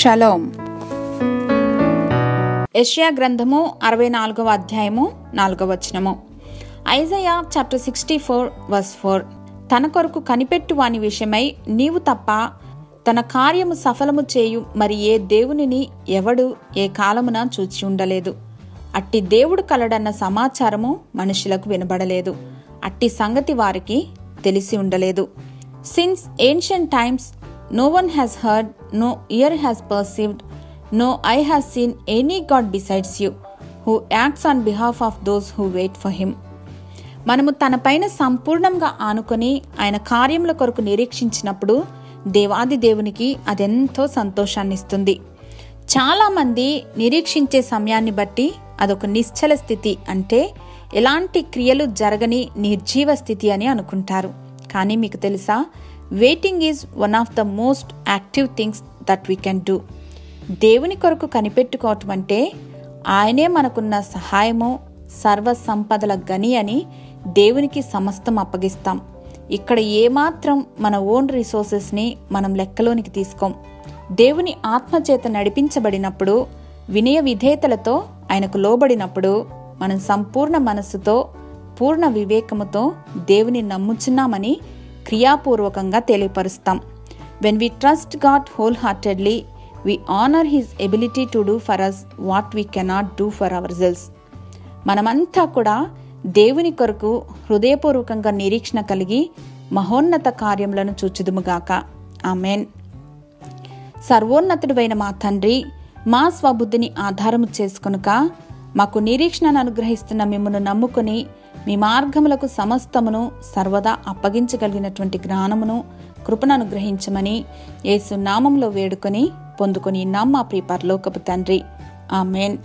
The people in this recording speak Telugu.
షలోం. యెషయా గ్రంథము 64వ అధ్యాయము 4వ వచనము. Isaiah chapter 64 verse 4. తన కొరకు కనిపెట్టు వాని విషయమై నీవు తప్ప తన కార్యము సఫలము చేయు మరి ఏ దేవునిని ఎవడు ఏ కాలమున చూచి ఉండలేదు. అట్టి దేవుడు కలడన్న సమాచారము మనుషులకు వినబడలేదు. అట్టి సంగతి వారికి తెలిసి ఉండలేదు. Since ancient times no one has heard, no ear has perceived, no eye has seen any God besides you, who acts on behalf of those who wait for him. మనము తన పైన సంపూర్ణంగా ఆనుకొని ఆయన కార్యముల కొరకు నిరీక్షించినప్పుడు దేవాది దేవునికి అదెంతో సంతోషాన్నిస్తుంది. చాలామంది నిరీక్షించే సమయాన్ని బట్టి అదొక నిశ్చల స్థితి, అంటే ఎలాంటి క్రియలు జరగని నిర్జీవ స్థితి అని అనుకుంటారు. కానీ మీకు తెలుసా, waiting is one of the most active things that we can do. దేవుని కొరకు కనిపెట్టుకోవటం అంటే ఆయనే మనకున్న సహాయము, సర్వ సంపదల గని అని దేవునికి సమస్తం అప్పగిస్తాం. ఇక్కడ ఏమాత్రం మన ఓన్ రిసోర్సెస్ని మనం లెక్కలోనికి తీసుకోం. దేవుని ఆత్మచేత నడిపించబడినప్పుడు, వినయ విధేయతలతో ఆయనకు లోబడినప్పుడు మనం సంపూర్ణ మనస్సుతో, పూర్ణ వివేకముతో దేవుని నమ్ముచున్నామని క్రియాపూర్వకంగా తెలియపరుస్తాం. When we trust God wholeheartedly, we honor His ability to do for us what we cannot do for ourselves. మనమంతా కూడా దేవుని కొరకు హృదయపూర్వకంగా నిరీక్షణ కలిగి మహోన్నత కార్యములను చూచుదుముగాక. ఆమెన్. సర్వోన్నతుడైన మా తండ్రి, మా స్వబుద్ధిని ఆధారము చేసుకొనుక మాకు నిరీక్షణను అనుగ్రహిస్తున్న మిమ్మను నమ్ముకొని మీ మార్గములకు సమస్తమును సర్వదా అప్పగించగలిగినటువంటి జ్ఞానమును, కృపను అనుగ్రహించమని యేసు నామములో వేడుకొని పొందుకొని మా ప్రియ పరలోకపు తండ్రి. ఆమెన్.